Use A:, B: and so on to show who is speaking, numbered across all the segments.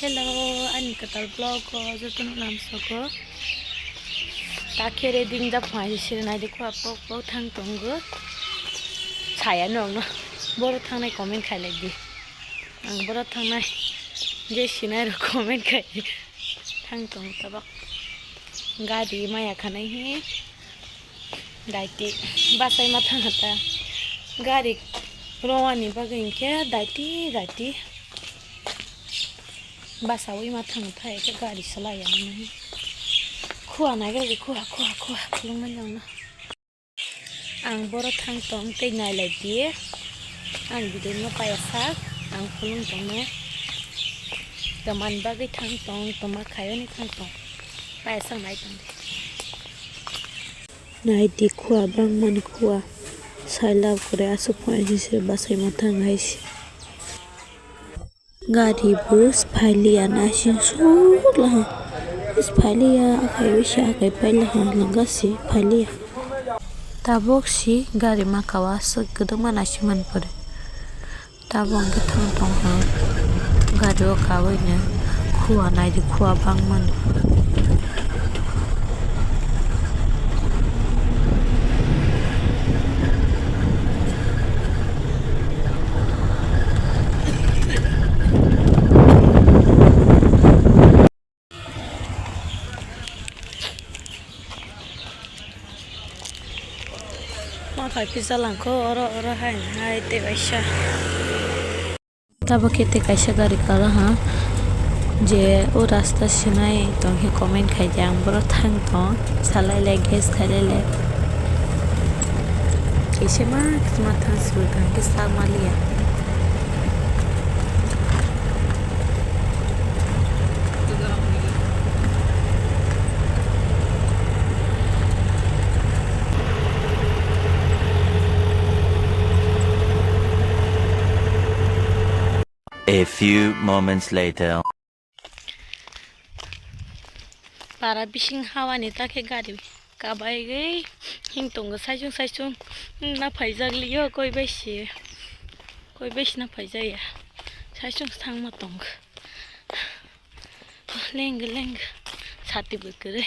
A: Hello, anh katal vlog ko jotun lam soko. Takere ding da phai sirnai de ko apok po thang tonggo. Chaya nong no. Boro thang nai comment khai lai di. Ang boro thang nai je sinai ro comment khai. Thang tong tabak. Gadi maya khanai hi. Daiti basai ma thang hata. Gadi rowani bagin ke daiti. Basawi matang thai ke gari salaya nahi khuwa na gari khuwa khulung man jang na ang boro thang tong te nai lai die ang bidoi ma paya sak ang khulung tong me taman bagai thang tong toma khayo ni thang tong paya sang nai tong nai di khuwa bang man khuwa saila kore asu phai se basai matang hai si gari bus phalia na sin sula is phalia akai wisha akai paila langa si phalia tabok si gari makawa sagdo mana siman pore tabong ke thang tong ha gari o kawai ne khuwa nai di khuwa bang man khai pizza langko oro hai te baisha tabo kete kaisa gari kala ha je o rasta sinai tong he comment khai jang boro thang tong salai le gas khai le kise ma thang su thang ke sa malia
B: A few moments later.
A: para bising hawa ni ta ke gari kabai ge hing tong ga saijung na phaijak liyo koi beshi na phaijak ya saijung thang ma tong leng sati bukre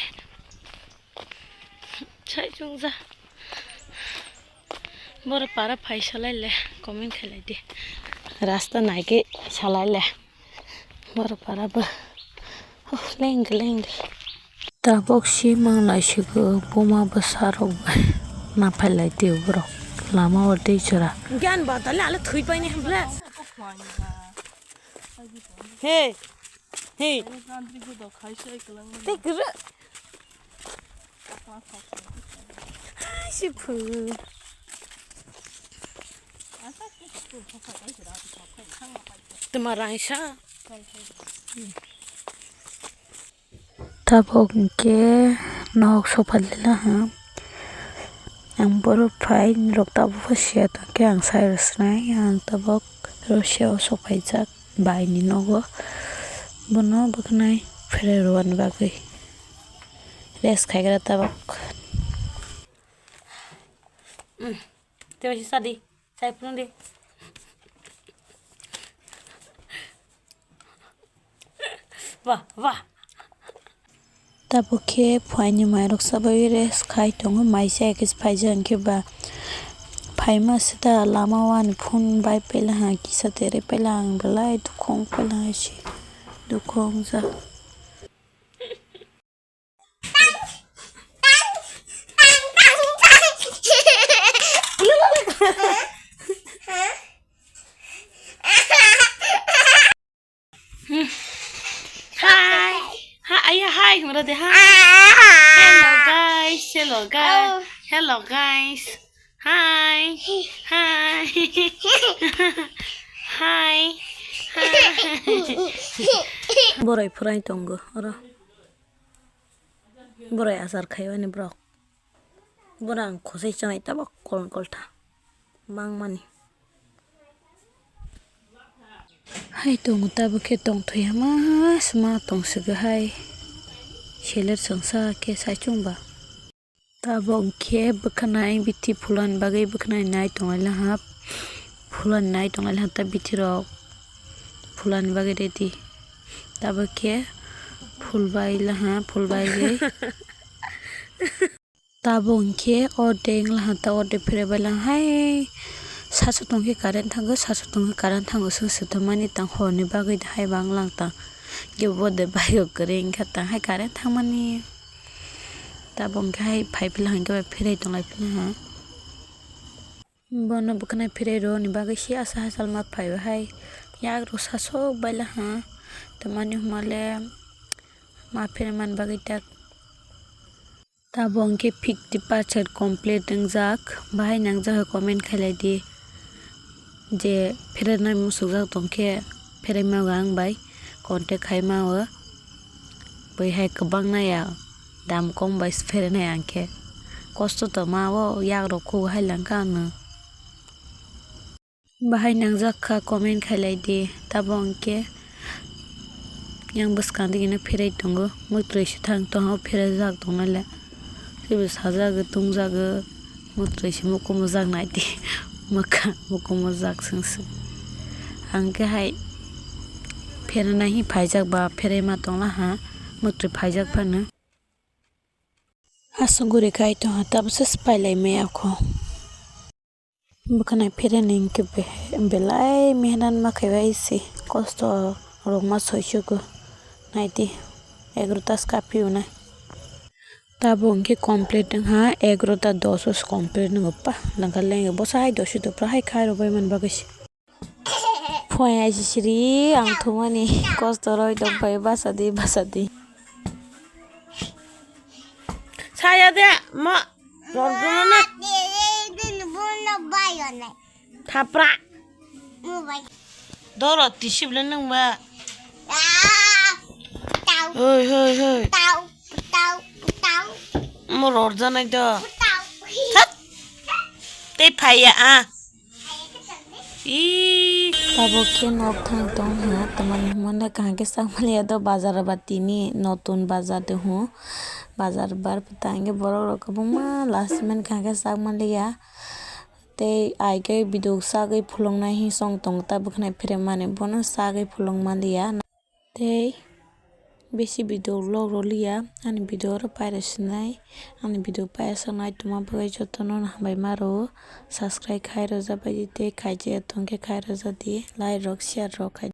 A: saijung za boro para phai salai le comment khalai di rasta nai ke salai le boro para ba leng tabok si mang lai si go boma basarok na phalai ti bro lama orde chora gyan ba tale ala thui pai ni hamla hey te gru si phu तुम्हारा ऐसा tabok ke nok sopalila ha ang boro phai rok tabu phasia ta ke ang sai rasnai ang tabok rosya sopai jak bai ni nogo bono baknai fere roan bagai res khaigra tabok te basi sadi sai pun di wah tabok ke phai ni mai rok sabai res khai tong mai sai ke phai jan ke ba phai ma sita lama wan phun bai pela ha ki sa tere pela ang belai dukhong pela chi dukhong za Hi, ngora de hi. Hello guys. Hi. Borai phurai tongo ora. Borai asar khaibani brok. Borang khosai chanai tabak kolta. Bang mani. Hai tong tabak ke tong thuyama sma tong suga hai. Sheler sangsa ke saichung ba tabong ke bkhanai biti phulan bagai bkhanai nai tongala hap phulan nai tongala hata biti rok phulan bagai redi tabo ke fulbai laha fulbai ge tabo ke ordek laha ta ordek pherebai lang hai saso tongke current thango saso tongke current thango sungswtmani tang horni bagui hai banglang tang ge bode bayo kring kha tang hai current thangmani tabo ke hai pipe lang ge pherai tonglai ha bono bwkhwnai pherai ro ni bagui si asa hachal ma phaibai hai yak ro sasok baila ha tamani humale ma pherai man bagui tak tabo ke 50% complete wngjak bahai nangjak comment khailai di je pheranai musukjak tongkhe pherai mao ang bai contact khai mao bai hai kwbang naya dam kom bai pheranai angkhe kosto to mao yak rok khu hailangkha ang bahai nangjak kha comment khailai di tabo ke yang bwskang digini pherai tongo muitrui si thang toha pherajak tongnale sibo sajagui tungjagui muitrui si mukumujak naidi mwkha mukumujak sungsung angkhe hai pheranai hi phaijak ba pherai ma tongla ha muitrui phaijak phano asung guri khai tonga tabose spailai me akho bwkhwnai pheranai hingkhe belai mehnat ma khaibai se kosto rok ma soisugo naidi 11 ta kapio nai tabo hingkhe complete wngha 11 ta 10 complete nungo pa langkha lenge bosa hai dosi dopra hai khai rok bai man bagui se phoi aisisiri ang thumani kosto roi tongpai basadi saya de ma rorgono na thapra doro tisibla nangba hoi mo rorjanai do that tei phaiya a tabo ke nok thang tong ha tamani humana kahke sangmali do bazar batini notun bazar de hu bazar bar tange borok rok kwbangma last man kahke sangmaliya tei aike bidok sagui phulongnai hisong tongo ta bwkhwnai pherai mani bono sagui phulongmaliya tei besi bidok log roliya ani bidok oro paira swnai ani bidok paira saknai tuma bagui jotono hambai maro subscribe khai rojak bai tei khaijak tongkhe khai rojak di like rok share rok khai.